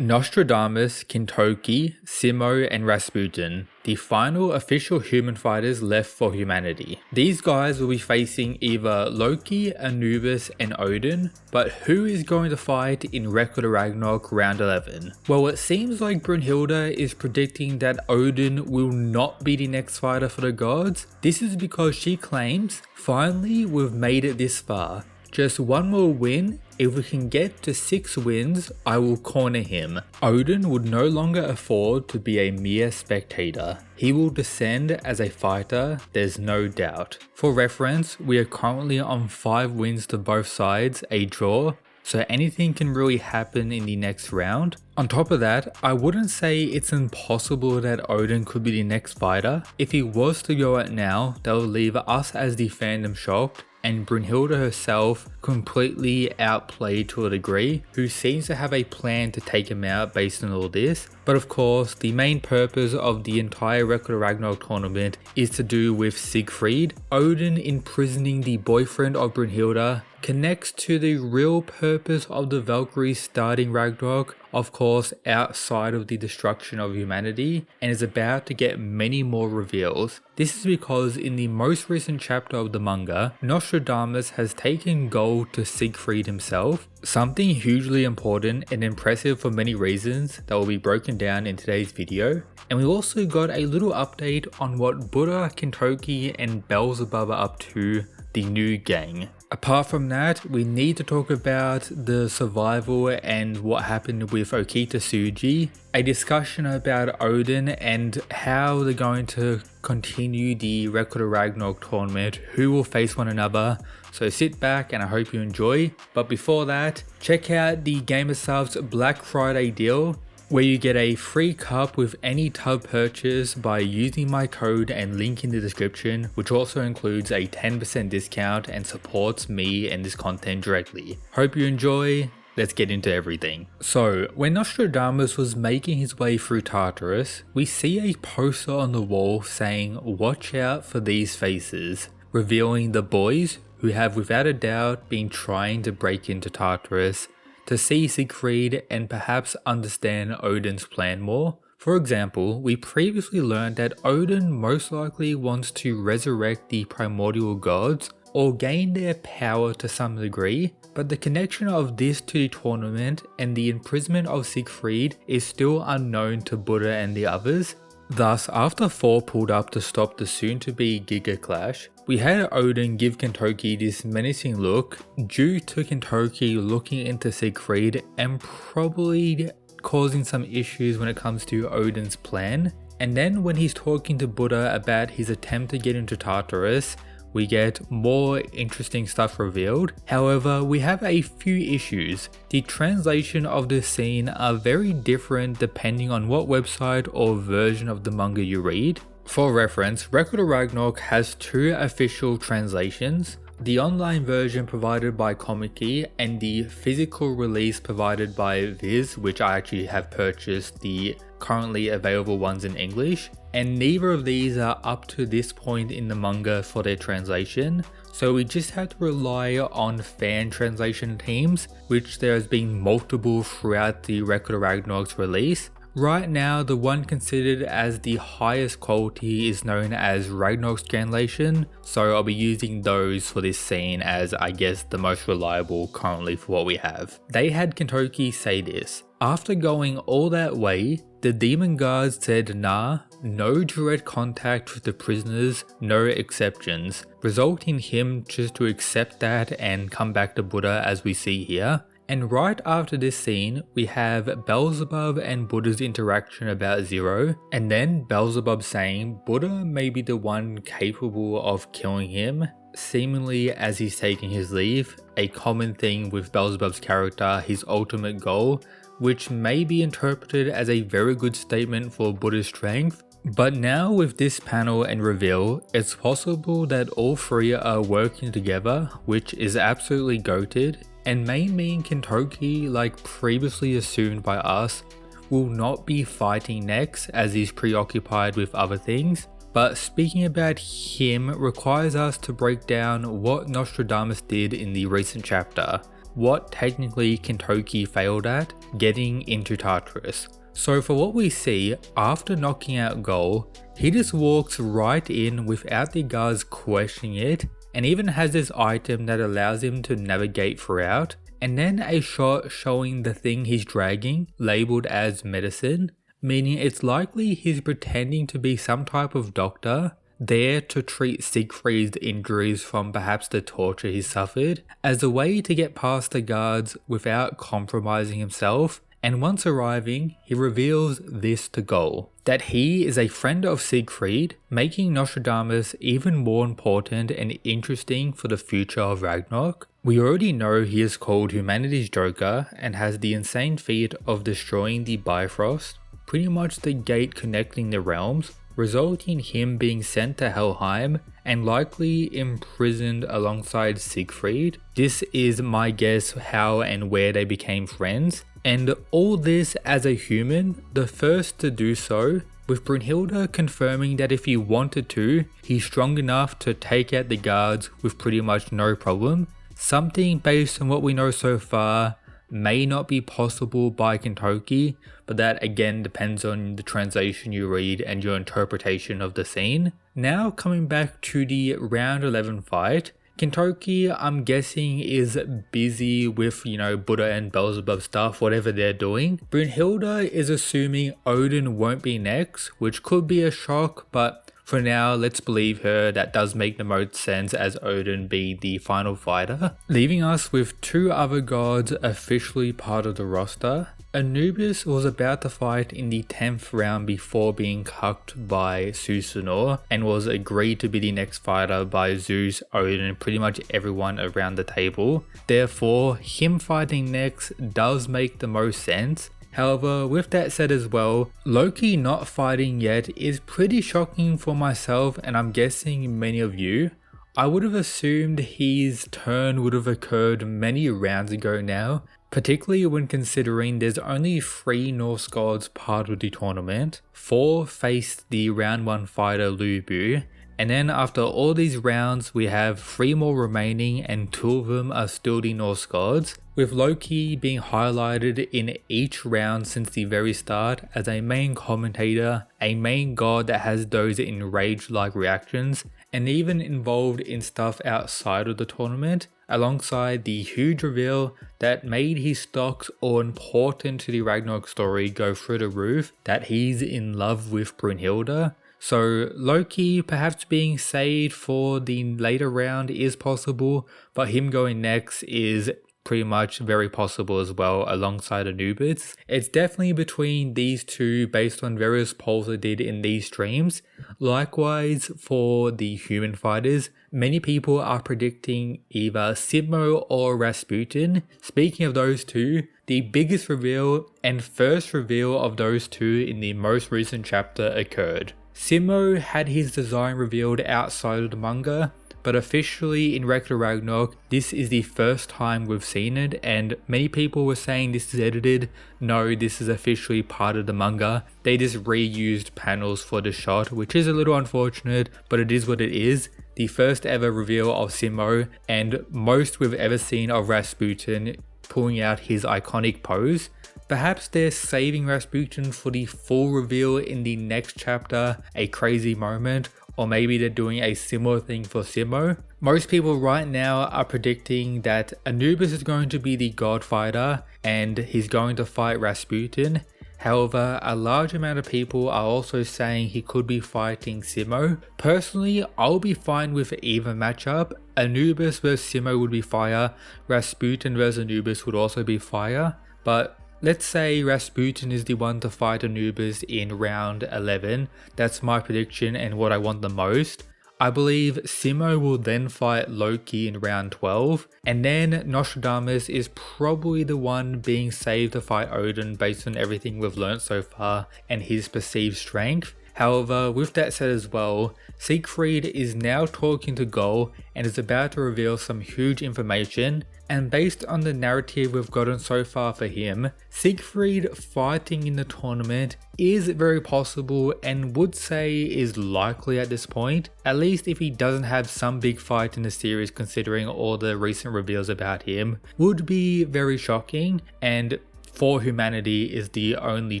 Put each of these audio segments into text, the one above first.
Nostradamus, Kintoki, Simo, and Rasputin, the final official human fighters left for humanity. These guys will be facing either Loki, Anubis, and Odin, but who is going to fight in Record of Ragnarok round 11? Well, it seems like Brunhilde is predicting that Odin will not be the next fighter for the gods. This is because she claims, finally we've made it this far. Just one more win. If we can get to 6 wins, I will corner him. Odin would no longer afford to be a mere spectator. He will descend as a fighter, there's no doubt. For reference, we are currently on 5 wins to both sides, a draw, so anything can really happen in the next round. On top of that, I wouldn't say it's impossible that Odin could be the next fighter. If he was to go out now, that would leave us as the fandom shocked, and Brunhilde herself completely outplayed to a degree, who seems to have a plan to take him out based on all this. But of course, the main purpose of the entire Record of Ragnarok tournament is to do with Siegfried. Odin imprisoning the boyfriend of Brunhilde connects to the real purpose of the Valkyries starting Ragnarok, of course outside of the destruction of humanity, and is about to get many more reveals. This is because in the most recent chapter of the manga, Nostradamus has taken gold to Siegfried himself, something hugely important and impressive for many reasons that will be broken down in today's video. And we also got a little update on what Buddha, Kintoki, and Beelzebub are up to, the new gang. Apart from that, we need to talk about the survival and what happened with Okita Tsuji, a discussion about Odin and how they're going to continue the Record of Ragnarok tournament, who will face one another. So sit back and I hope you enjoy. But before that, check out the Gamersubs Black Friday deal, where you get a free cup with any tub purchase by using my code and link in the description, which also includes a 10% discount and supports me and this content directly. Hope you enjoy. Let's get into everything. So, when Nostradamus was making his way through Tartarus, we see a poster on the wall saying, "Watch out for these faces," revealing the boys who have without a doubt been trying to break into Tartarus to see Siegfried and perhaps understand Odin's plan more. For example, we previously learned that Odin most likely wants to resurrect the primordial gods or gain their power to some degree, but the connection of this to the tournament and the imprisonment of Siegfried is still unknown to Buddha and the others. Thus, after Thor pulled up to stop the soon-to-be Giga Clash, we had Odin give Kintoki this menacing look due to Kintoki looking into Siegfried and probably causing some issues when it comes to Odin's plan. And then when he's talking to Buddha about his attempt to get into Tartarus, we get more interesting stuff revealed. However, we have a few issues. The translation of this scene are very different depending on what website or version of the manga you read. For reference, Record of Ragnarok has 2 official translations, the online version provided by Komiki and the physical release provided by Viz, which I actually have purchased the currently available ones in English, and neither of these are up to this point in the manga for their translation, so we just have to rely on fan translation teams, which there has been multiple throughout the Record of Ragnarok's release. Right now, the one considered as the highest quality is known as Ragnarok's translation, so I'll be using those for this scene as I guess the most reliable currently for what we have. They had Kintoki say this: "After going all that way, the demon guards said nah, no direct contact with the prisoners, no exceptions, resulting him just to accept that and come back to Buddha as we see here." And right after this scene, we have Beelzebub and Buddha's interaction about Zero, and then Beelzebub saying Buddha may be the one capable of killing him, seemingly as he's taking his leave, a common thing with Beelzebub's character, his ultimate goal, which may be interpreted as a very good statement for Buddha's strength. But now with this panel and reveal, it's possible that all 3 are working together, which is absolutely goated, and may mean Kintoki, like previously assumed by us, will not be fighting next as he's preoccupied with other things. But speaking about him requires us to break down what Nostradamus did in the recent chapter. what technically Kintoki failed at, getting into Tartarus. So for what we see, after knocking out Gol, he just walks right in without the guards questioning it, and even has this item that allows him to navigate throughout, and then a shot showing the thing he's dragging labelled as medicine, meaning it's likely he's pretending to be some type of doctor there to treat Siegfried's injuries from perhaps the torture he suffered, as a way to get past the guards without compromising himself. And once arriving, he reveals this to Gol, that he is a friend of Siegfried, making Nostradamus even more important and interesting for the future of Ragnarok. We already know he is called humanity's Joker and has the insane feat of destroying the Bifrost, pretty much the gate connecting the realms, resulting in him being sent to Helheim and likely imprisoned alongside Siegfried. This is my guess how and where they became friends, and all this as a human, the first to do so, with Brunhilde confirming that if he wanted to, he's strong enough to take out the guards with pretty much no problem. Something based on what we know so far may not be possible by Kintoki, but that again depends on the translation you read and your interpretation of the scene. Now coming back to the round 11 fight, Kintoki, I'm guessing, is busy with, Buddha and Beelzebub stuff, whatever they're doing. Brunhilde is assuming Odin won't be next, which could be a shock, but for now, let's believe her. That does make the most sense as Odin be the final fighter. Leaving us with two other gods officially part of the roster. Anubis was about to fight in the 10th round before being cucked by Susanoo and was agreed to be the next fighter by Zeus, Odin, and pretty much everyone around the table. Therefore, him fighting next does make the most sense. However, with that said as well, Loki not fighting yet is pretty shocking for myself, and I'm guessing many of you. I would have assumed his turn would have occurred many rounds ago now, particularly when considering there's only 3 Norse gods part of the tournament. 4 faced the round 1 fighter Lubu, and then after all these rounds we have 3 more remaining and 2 of them are still the Norse gods, with Loki being highlighted in each round since the very start as a main commentator, a main god that has those enraged-like reactions, and even involved in stuff outside of the tournament, alongside the huge reveal that made his stocks all important to the Ragnarok story go through the roof, that he's in love with Brunhilde. So Loki perhaps being saved for the later round is possible, but him going next is pretty much very possible as well alongside Anubis. It's definitely between these two based on various polls I did in these streams. Likewise for the human fighters, many people are predicting either Simo or Rasputin. Speaking of those two, the biggest reveal and first reveal of those two in the most recent chapter occurred. Simo had his design revealed outside of the manga, but officially in regular Ragnarok, this is the first time we've seen it, and many people were saying this is edited. No, this is officially part of the manga. They just reused panels for the shot, which is a little unfortunate, but it is what it is. The first ever reveal of Simo, and most we've ever seen of Rasputin pulling out his iconic pose. Perhaps they're saving Rasputin for the full reveal in the next chapter, a crazy moment, or maybe they're doing a similar thing for Simo. Most people right now are predicting that Anubis is going to be the god fighter and he's going to fight Rasputin. However, a large amount of people are also saying he could be fighting Simo. Personally, I'll be fine with either matchup. Anubis vs Simo would be fire, Rasputin vs Anubis would also be fire, but let's say Rasputin is the one to fight Anubis in round 11. That's my prediction and what I want the most. I believe Simo will then fight Loki in round 12, and then Nostradamus is probably the one being saved to fight Odin based on everything we've learnt so far and his perceived strength. However, with that said as well, Siegfried is now talking to Gull and is about to reveal some huge information, and based on the narrative we've gotten so far for him, Siegfried fighting in the tournament is very possible and would say is likely at this point, at least if he doesn't have some big fight in the series considering all the recent reveals about him, would be very shocking, and for humanity is the only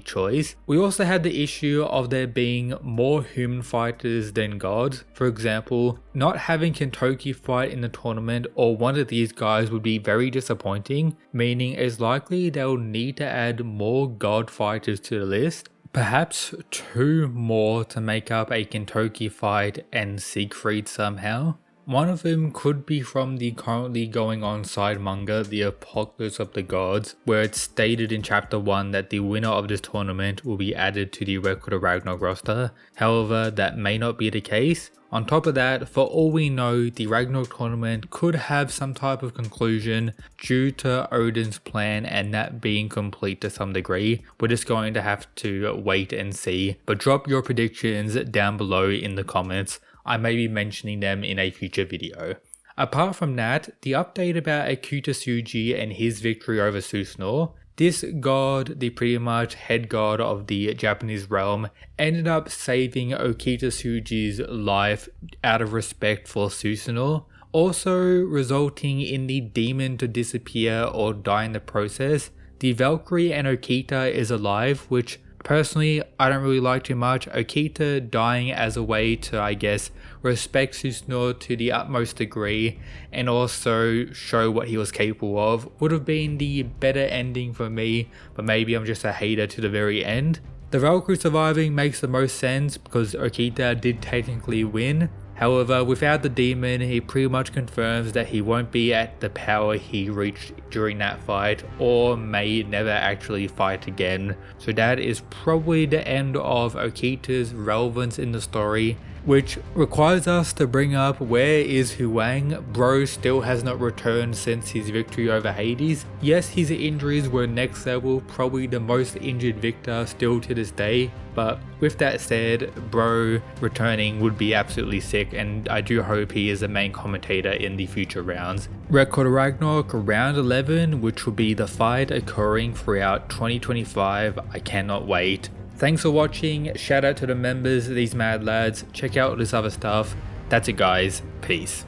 choice. We also had the issue of there being more human fighters than gods. For example, not having Kentoki fight in the tournament or one of these guys would be very disappointing, meaning it's likely they'll need to add more god fighters to the list. Perhaps 2 more to make up a Kentoki fight and Siegfried somehow. One of them could be from the currently going on side manga, The Apocalypse of the Gods, where it's stated in chapter 1 that the winner of this tournament will be added to the Record of Ragnarok roster. However, that may not be the case. On top of that, for all we know, the Ragnarok tournament could have some type of conclusion due to Odin's plan and that being complete to some degree. We're just going to have to wait and see, but drop your predictions down below in the comments. I may be mentioning them in a future video. Apart from that, the update about Okita Tsuji and his victory over Susanoo. This god, the pretty much head god of the Japanese realm, ended up saving Okita Tsuji's life out of respect for Susanoo, also resulting in the demon to disappear or die in the process. The Valkyrie and Okita is alive, which personally, I don't really like too much. Okita dying as a way to, I guess, respect Susanoo to the utmost degree and also show what he was capable of would have been the better ending for me, but maybe I'm just a hater to the very end. The Valkyrie surviving makes the most sense because Okita did technically win. However, without the demon, he pretty much confirms that he won't be at the power he reached during that fight, or may never actually fight again. So that is probably the end of Okita's relevance in the story, which requires us to bring up where is Huang. Bro still has not returned since his victory over Hades. Yes, his injuries were next level, probably the most injured victor still to this day, but with that said, bro returning would be absolutely sick, and I do hope he is the main commentator in the future rounds. Record of Ragnarok round 11, which will be the fight occurring throughout 2025. I cannot wait. Thanks for watching, shout out to the members, these mad lads, check out this other stuff. That's it guys, peace.